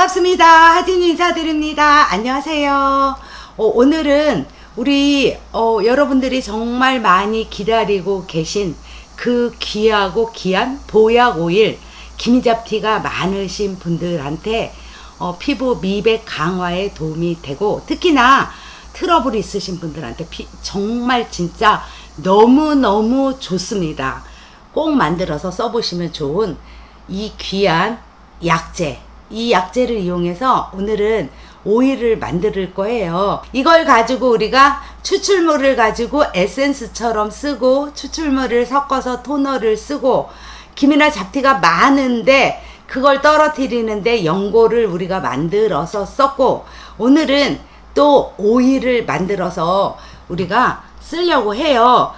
반갑습니다. 하진 인사드립니다. 안녕하세요. 오늘은 우리 여러분들이 정말 많이 기다리고 계신 그 귀하고 귀한 보약 오일 기미잡티가 많으신 분들한테 피부 미백 강화에 도움이 되고, 특히나 트러블 있으신 분들한테 정말 진짜 너무너무 좋습니다. 꼭 만들어서 써보시면 좋은 이 귀한 약재, 이 약재를 이용해서 오늘은 오일을 만들 거예요. 이걸 가지고 우리가 추출물을 가지고 에센스처럼 쓰고, 추출물을 섞어서 토너를 쓰고, 기미나 잡티가 많은데 그걸 떨어뜨리는데 연고를 우리가 만들어서 썼고, 오늘은 또 오일을 만들어서 우리가 쓰려고 해요.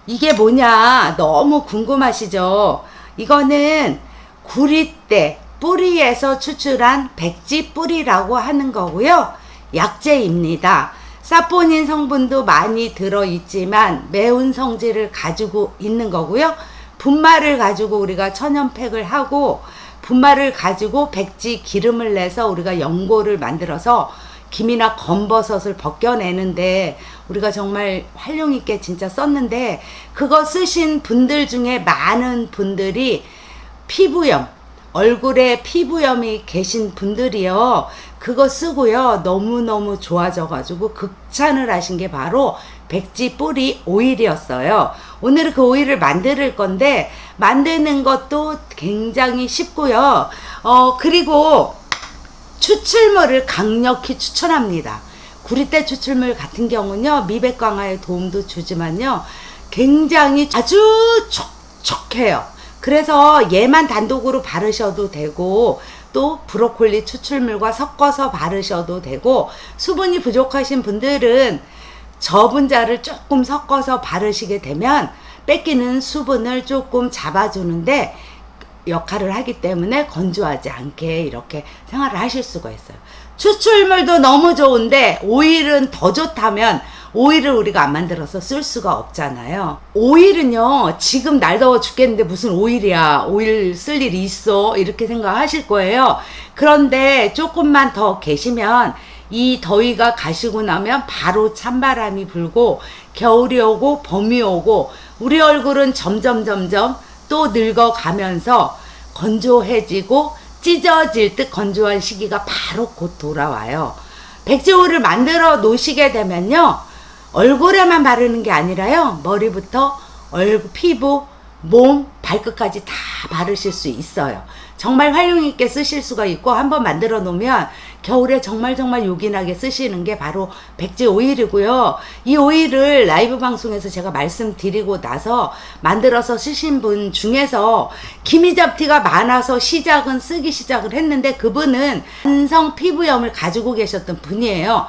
이게 뭐냐 너무 궁금하시죠? 이거는 구리대 뿌리에서 추출한 백지 뿌리라고 하는 거고요. 약재입니다. 사포닌 성분도 많이 들어있지만 매운 성질을 가지고 있는 거고요. 분말을 가지고 우리가 천연팩을 하고, 분말을 가지고 백지 기름을 내서 우리가 연고를 만들어서 김이나 검버섯을 벗겨내는데 우리가 정말 활용 있게 진짜 썼는데, 그거 쓰신 분들 중에 많은 분들이 피부염, 얼굴에 피부염이 계신 분들이요, 그거 쓰고요 너무너무 좋아져가지고 극찬을 하신 게 바로 백지 뿌리 오일이었어요. 오늘은 그 오일을 만들 건데, 만드는 것도 굉장히 쉽고요. 그리고 추출물을 강력히 추천합니다. 구리대 추출물 같은 경우는요, 미백 강화에 도움도 주지만요, 굉장히 아주 촉촉해요. 그래서 얘만 단독으로 바르셔도 되고, 또 브로콜리 추출물과 섞어서 바르셔도 되고, 수분이 부족하신 분들은 저분자를 조금 섞어서 바르시게 되면 뺏기는 수분을 조금 잡아주는데 역할을 하기 때문에 건조하지 않게 이렇게 생활을 하실 수가 있어요. 추출물도 너무 좋은데 오일은 더 좋다면 오일을 우리가 안 만들어서 쓸 수가 없잖아요. 오일은요, 지금 날 더워 죽겠는데 무슨 오일이야, 오일 쓸 일이 있어, 이렇게 생각하실 거예요. 그런데 조금만 더 계시면 이 더위가 가시고 나면 바로 찬바람이 불고 겨울이 오고 봄이 오고 우리 얼굴은 점점 또 늙어가면서 건조해지고 찢어질 듯 건조한 시기가 바로 곧 돌아와요. 백지오일을 만들어 놓으시게 되면요, 얼굴에만 바르는 게 아니라요, 머리부터 얼굴, 피부, 몸, 발끝까지 다 바르실 수 있어요. 정말 활용 있게 쓰실 수가 있고, 한번 만들어 놓으면 겨울에 정말 요긴하게 쓰시는 게 바로 백지 오일이고요. 이 오일을 라이브 방송에서 제가 말씀드리고 나서 만들어서 쓰신 분 중에서 기미잡티가 많아서 쓰기 시작을 했는데, 그분은 만성 피부염을 가지고 계셨던 분이에요.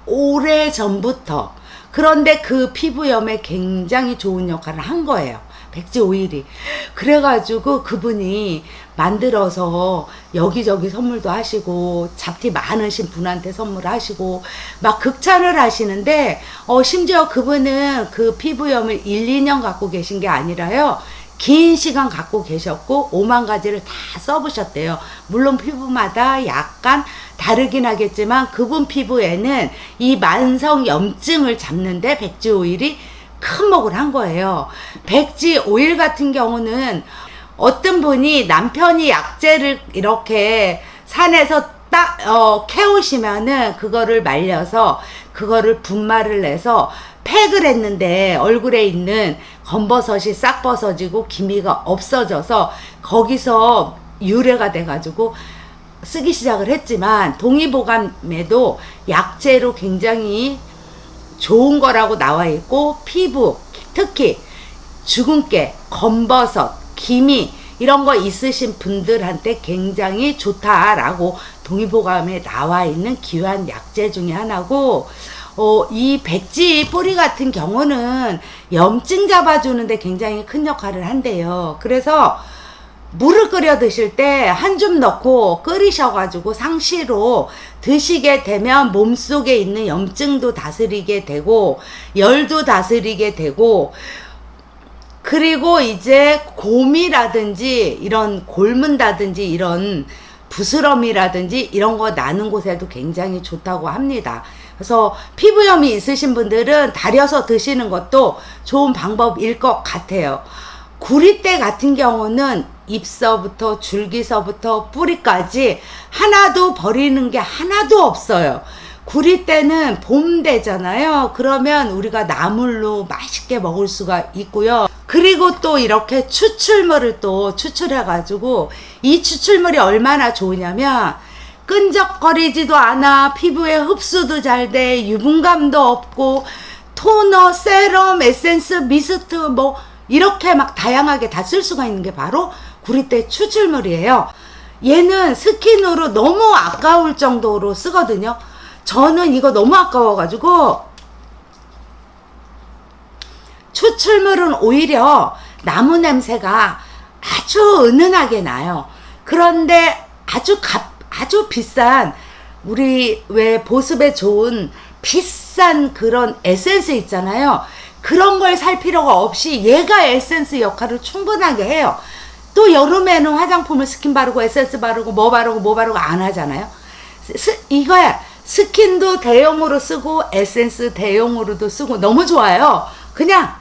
오래 전부터. 그런데 그 피부염에 굉장히 좋은 역할을 한 거예요, 백지 오일이. 그래가지고 그분이 만들어서 여기저기 선물도 하시고, 잡티 많으신 분한테 선물하시고 막 극찬을 하시는데, 심지어 그분은 그 피부염을 1, 2년 갖고 계신 게 아니라요, 긴 시간 갖고 계셨고 5만 가지를 다 써보셨대요. 물론 피부마다 약간 다르긴 하겠지만 그분 피부에는 이 만성 염증을 잡는데 백지 오일이 큰 목을 한 거예요. 백지 오일 같은 경우는 어떤 분이 남편이 약재를 이렇게 산에서 캐오시면은 그거를 말려서 그거를 분말을 내서 팩을 했는데 얼굴에 있는 검버섯이 싹 벗어지고 기미가 없어져서 거기서 유래가 돼가지고 쓰기 시작을 했지만, 동의보감에도 약재로 굉장히 좋은 거라고 나와 있고, 피부, 특히 주근깨, 검버섯, 기미 이런 거 있으신 분들한테 굉장히 좋다라고 동의보감에 나와 있는 귀한 약재 중에 하나고, 이 백지 뿌리 같은 경우는 염증 잡아주는데 굉장히 큰 역할을 한대요. 그래서 물을 끓여 드실 때 한 줌 넣고 끓이셔가지고 상시로 드시게 되면 몸속에 있는 염증도 다스리게 되고 열도 다스리게 되고, 그리고 이제 곰이라든지 이런 골문다든지 이런 부스럼이라든지 이런 거 나는 곳에도 굉장히 좋다고 합니다. 그래서 피부염이 있으신 분들은 달여서 드시는 것도 좋은 방법일 것 같아요. 구리대 같은 경우는 잎서부터 줄기서부터 뿌리까지 하나도 버리는 게 하나도 없어요. 구리대는 봄 되잖아요. 그러면 우리가 나물로 맛있게 먹을 수가 있고요. 그리고 또 이렇게 추출물을 또 추출해 가지고 이 추출물이 얼마나 좋으냐면 끈적거리지도 않아, 피부에 흡수도 잘 돼, 유분감도 없고, 토너, 세럼, 에센스, 미스트 뭐 이렇게 막 다양하게 다 쓸 수가 있는 게 바로 구리대 추출물이에요. 얘는 스킨으로 너무 아까울 정도로 쓰거든요. 저는 이거 너무 아까워가지고 추출물은 오히려 나무 냄새가 아주 은은하게 나요. 그런데 아주 비싼, 우리 왜 보습에 좋은 비싼 그런 에센스 있잖아요. 그런 걸 살 필요가 없이 얘가 에센스 역할을 충분하게 해요. 또 여름에는 화장품을 스킨 바르고 에센스 바르고 뭐 바르고 안 하잖아요. 이거야 스킨도 대용으로 쓰고 에센스 대용으로도 쓰고 너무 좋아요. 그냥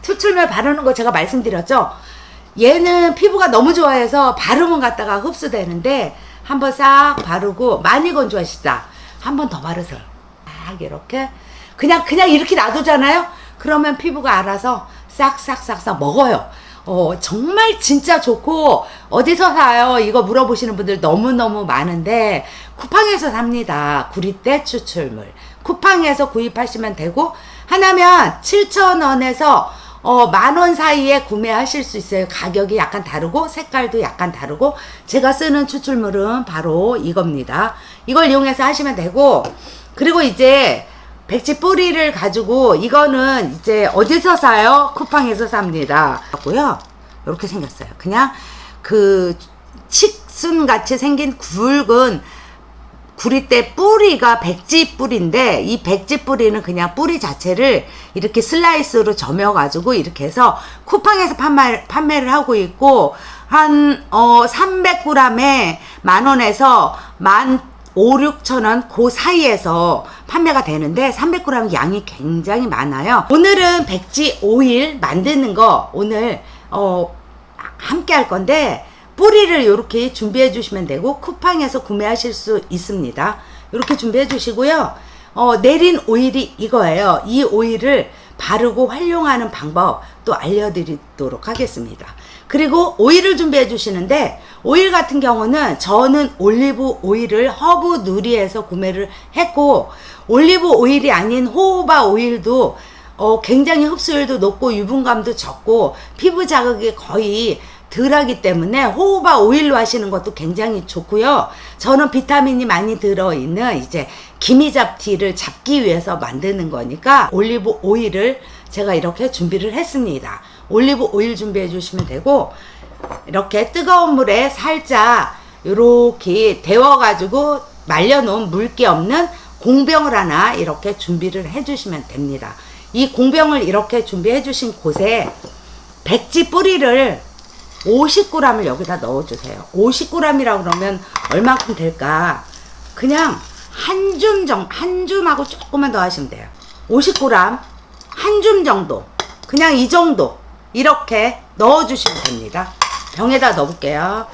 추출물 바르는 거 제가 말씀드렸죠. 얘는 피부가 너무 좋아해서 바르면 갖다가 흡수되는데 한번 싹 바르고, 많이 건조하시다 한번 더 바르세요. 딱 이렇게 그냥 이렇게 놔두잖아요. 그러면 피부가 알아서 싹싹싹싹 먹어요. 정말 진짜 좋고, 어디서 사요? 이거 물어보시는 분들 너무너무 많은데 쿠팡에서 삽니다. 구리대 추출물 쿠팡에서 구입하시면 되고, 하나면 7,000원에서 10,000원 사이에 구매하실 수 있어요. 가격이 약간 다르고 색깔도 약간 다르고, 제가 쓰는 추출물은 바로 이겁니다. 이걸 이용해서 하시면 되고, 그리고 이제 백지 뿌리를 가지고, 이거는 이제 어디서 사요? 쿠팡에서 삽니다. 고요. 이렇게 생겼어요. 그냥 그 칡순같이 생긴 굵은 구리대 뿌리가 백지 뿌리인데, 이 백지 뿌리는 그냥 뿌리 자체를 이렇게 슬라이스로 점여가지고 이렇게 해서 쿠팡에서 판매를 하고 있고, 한 300g에 10,000원에서 15,000~16,000원 그 사이에서 판매가 되는데, 300g 양이 굉장히 많아요. 오늘은 백지 오일 만드는 거 오늘 함께 할 건데, 뿌리를 이렇게 준비해 주시면 되고 쿠팡에서 구매하실 수 있습니다. 이렇게 준비해 주시고요. 내린 오일이 이거예요. 이 오일을 바르고 활용하는 방법 또 알려드리도록 하겠습니다. 그리고 오일을 준비해 주시는데, 오일 같은 경우는 저는 올리브 오일을 허브 누리에서 구매를 했고, 올리브 오일이 아닌 호호바 오일도 굉장히 흡수율도 높고 유분감도 적고 피부 자극이 거의 덜하기 때문에 호호바 오일로 하시는 것도 굉장히 좋고요. 저는 비타민이 많이 들어있는 이제 기미잡티를 잡기 위해서 만드는 거니까 올리브 오일을 제가 이렇게 준비를 했습니다. 올리브 오일 준비해 주시면 되고, 이렇게 뜨거운 물에 살짝 이렇게 데워가지고 말려놓은 물기 없는 공병을 하나 이렇게 준비를 해주시면 됩니다. 이 공병을 이렇게 준비해 주신 곳에 백지 뿌리를 50g을 여기다 넣어주세요. 50g이라고 그러면 얼마큼 될까? 그냥 한 줌하고 조금만 더 하시면 돼요. 50g, 한 줌 정도, 그냥 이 정도 이렇게 넣어주시면 됩니다. 병에다 넣어볼게요.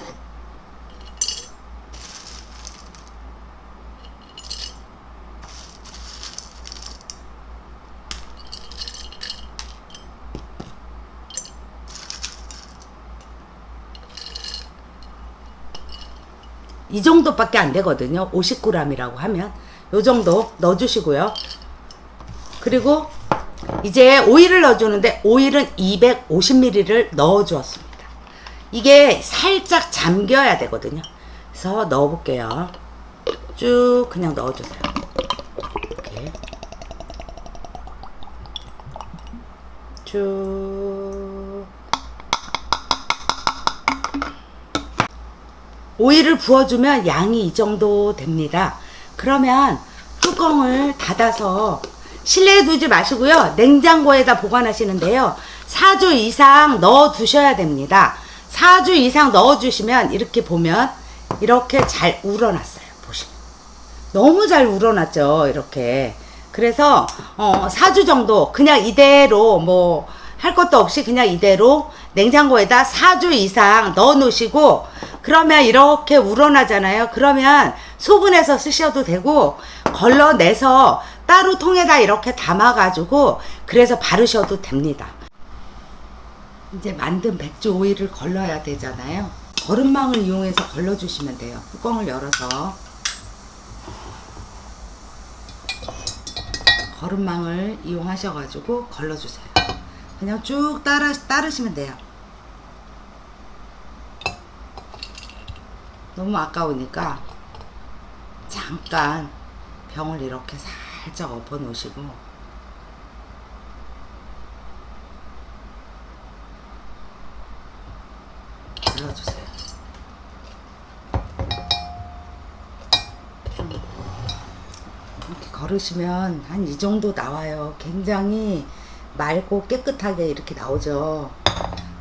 이 정도밖에 안 되거든요. 50g이라고 하면 요 정도 넣어주시고요. 그리고 이제 오일을 넣어주는데, 오일은 250ml를 넣어주었습니다. 이게 살짝 잠겨야 되거든요. 그래서 넣어볼게요. 쭉 그냥 넣어주세요. 이렇게 쭉. 오일을 부어주면 양이 이 정도 됩니다. 그러면 뚜껑을 닫아서 실내에 두지 마시고요. 냉장고에다 보관하시는데요. 4주 이상 넣어 두셔야 됩니다. 4주 이상 넣어 주시면 이렇게 보면 이렇게 잘 우러났어요. 보시면 너무 잘 우러났죠. 이렇게. 그래서 4주 정도 그냥 이대로 뭐 할 것도 없이 그냥 이대로 냉장고에다 4주 이상 넣어 놓으시고, 그러면 이렇게 우러나잖아요. 그러면 소분해서 쓰셔도 되고 걸러내서 따로 통에다 이렇게 담아 가지고 그래서 바르셔도 됩니다. 이제 만든 백주 오일을 걸러야 되잖아요. 거름망을 이용해서 걸러 주시면 돼요. 뚜껑을 열어서 거름망을 이용하셔 가지고 걸러 주세요. 그냥 쭉 따르시면 돼요. 너무 아까우니까 잠깐 병을 이렇게 살짝 엎어 놓으시고 걸러주세요. 이렇게 걸으시면 한 이 정도 나와요. 굉장히 맑고 깨끗하게 이렇게 나오죠.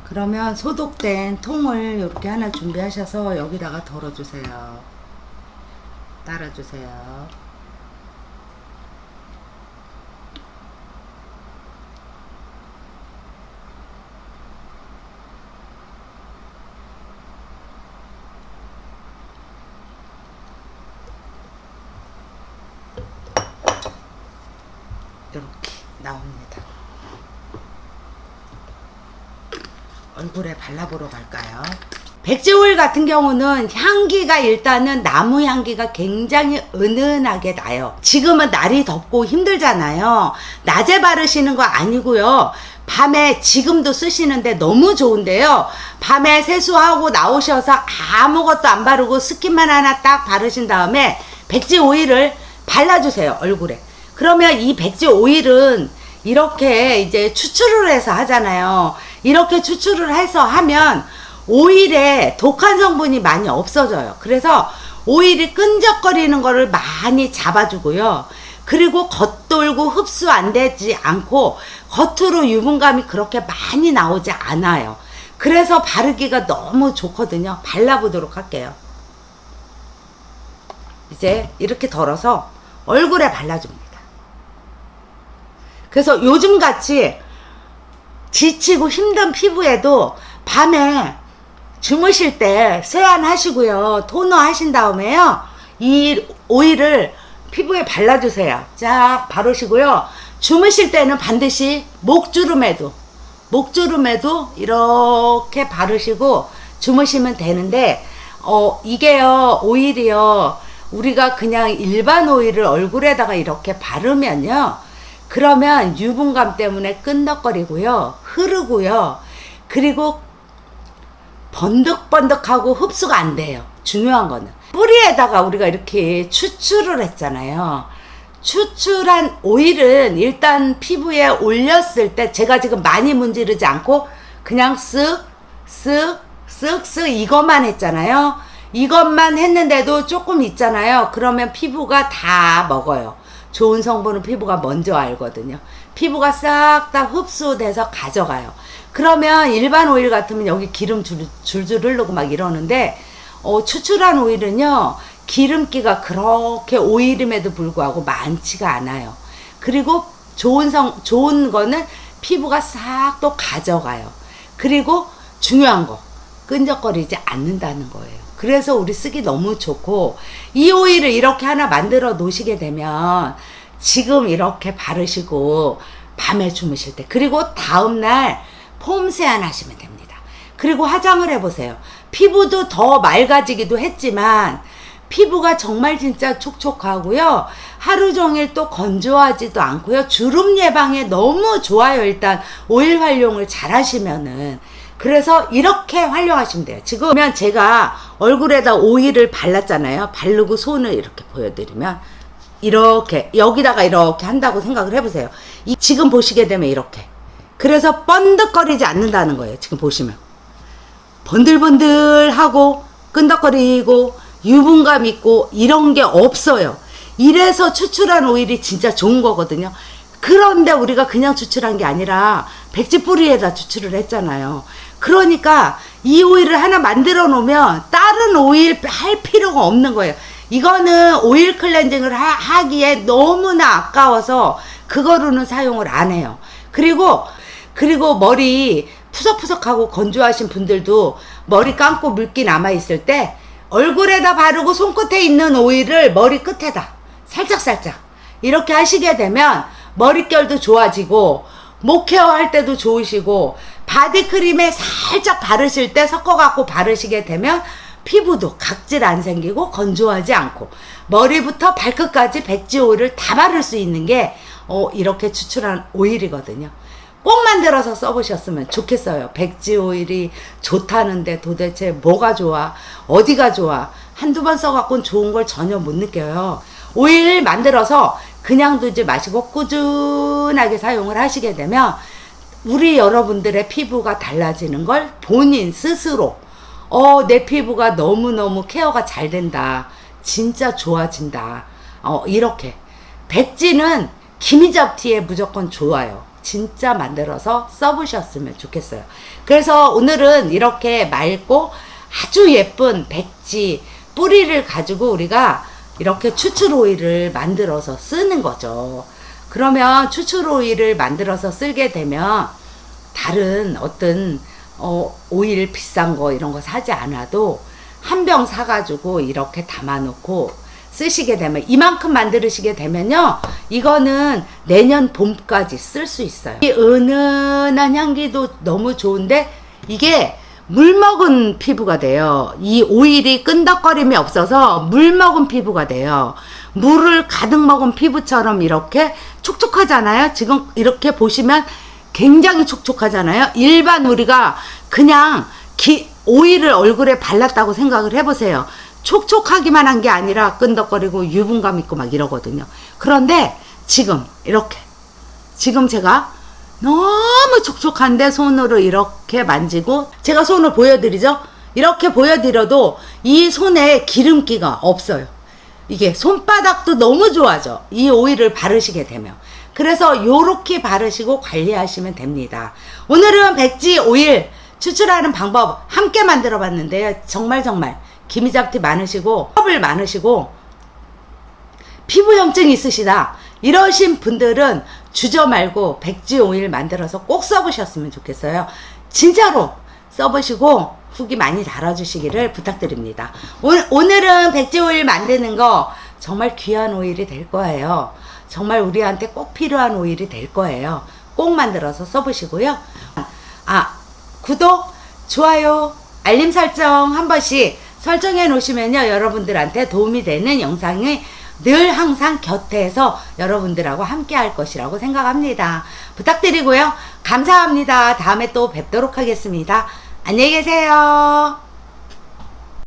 그러면 소독된 통을 이렇게 하나 준비하셔서 여기다가 덜어주세요. 따라주세요. 이렇게 나옵니다. 얼굴에 발라보러 갈까요? 백지오일 같은 경우는 향기가 일단은 나무 향기가 굉장히 은은하게 나요. 지금은 날이 덥고 힘들잖아요. 낮에 바르시는 거 아니고요. 밤에 지금도 쓰시는데 너무 좋은데요. 밤에 세수하고 나오셔서 아무것도 안 바르고 스킨만 하나 딱 바르신 다음에 백지오일을 발라주세요. 얼굴에. 그러면 이 백지오일은 이렇게 이제 추출을 해서 하잖아요. 이렇게 추출을 해서 하면 오일에 독한 성분이 많이 없어져요. 그래서 오일이 끈적거리는 거를 많이 잡아주고요. 그리고 겉돌고 흡수 안 되지 않고 겉으로 유분감이 그렇게 많이 나오지 않아요. 그래서 바르기가 너무 좋거든요. 발라보도록 할게요. 이제 이렇게 덜어서 얼굴에 발라줍니다. 그래서 요즘같이 지치고 힘든 피부에도 밤에 주무실 때 세안하시고요. 토너 하신 다음에요. 이 오일을 피부에 발라주세요. 쫙 바르시고요. 주무실 때는 반드시 목주름에도 이렇게 바르시고 주무시면 되는데, 이게요, 오일이요, 우리가 그냥 일반 오일을 얼굴에다가 이렇게 바르면요, 그러면 유분감 때문에 끈덕거리고요, 흐르고요, 그리고 번득번득하고 흡수가 안 돼요. 중요한 거는 뿌리에다가 우리가 이렇게 추출을 했잖아요. 추출한 오일은 일단 피부에 올렸을 때, 제가 지금 많이 문지르지 않고 그냥 쓱쓱 이것만 했잖아요. 이것만 했는데도 조금 있잖아요. 그러면 피부가 다 먹어요. 좋은 성분은 피부가 먼저 알거든요. 피부가 싹 다 흡수돼서 가져가요. 그러면 일반 오일 같으면 여기 기름 줄줄 흐르고 막 이러는데, 추출한 오일은요, 기름기가 그렇게 오일임에도 불구하고 많지가 않아요. 그리고 좋은 거는 피부가 싹 또 가져가요. 그리고 중요한 거, 끈적거리지 않는다는 거예요. 그래서 우리 쓰기 너무 좋고, 이 오일을 이렇게 하나 만들어 놓으시게 되면 지금 이렇게 바르시고 밤에 주무실 때, 그리고 다음날 폼 세안 하시면 됩니다. 그리고 화장을 해보세요. 피부도 더 맑아지기도 했지만 피부가 정말 진짜 촉촉하고요, 하루 종일 또 건조하지도 않고요, 주름 예방에 너무 좋아요. 일단 오일 활용을 잘 하시면은. 그래서 이렇게 활용하시면 돼요. 지금 제가 얼굴에다 오일을 발랐잖아요. 바르고 손을 이렇게 보여드리면 이렇게 여기다가 이렇게 한다고 생각을 해보세요. 지금 보시게 되면 이렇게. 그래서 번득거리지 않는다는 거예요. 지금 보시면 번들번들하고 끈덕거리고 유분감 있고 이런 게 없어요. 이래서 추출한 오일이 진짜 좋은 거거든요. 그런데 우리가 그냥 추출한 게 아니라 백지 뿌리에다 추출을 했잖아요. 그러니까 이 오일을 하나 만들어 놓으면 다른 오일 할 필요가 없는 거예요. 이거는 오일 클렌징을 하기에 너무나 아까워서 그거로는 사용을 안 해요. 그리고 머리 푸석푸석하고 건조하신 분들도 머리 감고 물기 남아있을 때 얼굴에다 바르고 손끝에 있는 오일을 머리 끝에다 살짝살짝 이렇게 하시게 되면 머릿결도 좋아지고 목 케어 할 때도 좋으시고 바디크림에 살짝 바르실 때 섞어갖고 바르시게 되면 피부도 각질 안 생기고 건조하지 않고 머리부터 발끝까지 백지 오일을 다 바를 수 있는 게 이렇게 추출한 오일이거든요. 꼭 만들어서 써보셨으면 좋겠어요. 백지 오일이 좋다는데 도대체 뭐가 좋아? 어디가 좋아? 한두 번 써갖고는 좋은 걸 전혀 못 느껴요. 오일 만들어서 그냥 두지 마시고 꾸준하게 사용을 하시게 되면 우리 여러분들의 피부가 달라지는 걸 본인 스스로 내 피부가 너무너무 케어가 잘 된다. 진짜 좋아진다. 이렇게 백지는 기미잡티에 무조건 좋아요. 진짜 만들어서 써보셨으면 좋겠어요. 그래서 오늘은 이렇게 맑고 아주 예쁜 백지 뿌리를 가지고 우리가 이렇게 추출 오일을 만들어서 쓰는 거죠. 그러면 추출 오일을 만들어서 쓰게 되면 다른 어떤 오일 비싼 거 이런 거 사지 않아도 한 병 사가지고 이렇게 담아놓고 쓰시게 되면 이만큼 만드시게 되면요 이거는 내년 봄까지 쓸 수 있어요. 이 은은한 향기도 너무 좋은데 이게 물 먹은 피부가 돼요. 이 오일이 끈덕거림이 없어서 물 먹은 피부가 돼요. 물을 가득 먹은 피부처럼 이렇게 촉촉하잖아요. 지금 이렇게 보시면 굉장히 촉촉하잖아요. 일반 우리가 그냥 오일을 얼굴에 발랐다고 생각을 해보세요. 촉촉하기만 한 게 아니라 끈덕거리고 유분감 있고 막 이러거든요. 그런데 지금 이렇게 지금 제가 너무 촉촉한데 손으로 이렇게 만지고 제가 손을 보여드리죠. 이렇게 보여드려도 이 손에 기름기가 없어요. 이게 손바닥도 너무 좋아져. 이 오일을 바르시게 되면. 그래서 요렇게 바르시고 관리하시면 됩니다. 오늘은 백지 오일 추출하는 방법 함께 만들어 봤는데요. 정말 기미잡티 많으시고 컵을 많으시고 피부염증 있으시다 이러신 분들은 주저 말고 백지 오일 만들어서 꼭 써보셨으면 좋겠어요. 진짜로 써보시고 후기 많이 달아주시기를 부탁드립니다. 오늘은 백지 오일 만드는 거 정말 귀한 오일이 될 거예요. 정말 우리한테 꼭 필요한 오일이 될 거예요. 꼭 만들어서 써보시고요. 구독, 좋아요, 알림 설정 한 번씩 설정해 놓으시면요 여러분들한테 도움이 되는 영상이 늘 항상 곁에서 여러분들하고 함께 할 것이라고 생각합니다. 부탁드리고요. 감사합니다. 다음에 또 뵙도록 하겠습니다. 안녕히 계세요.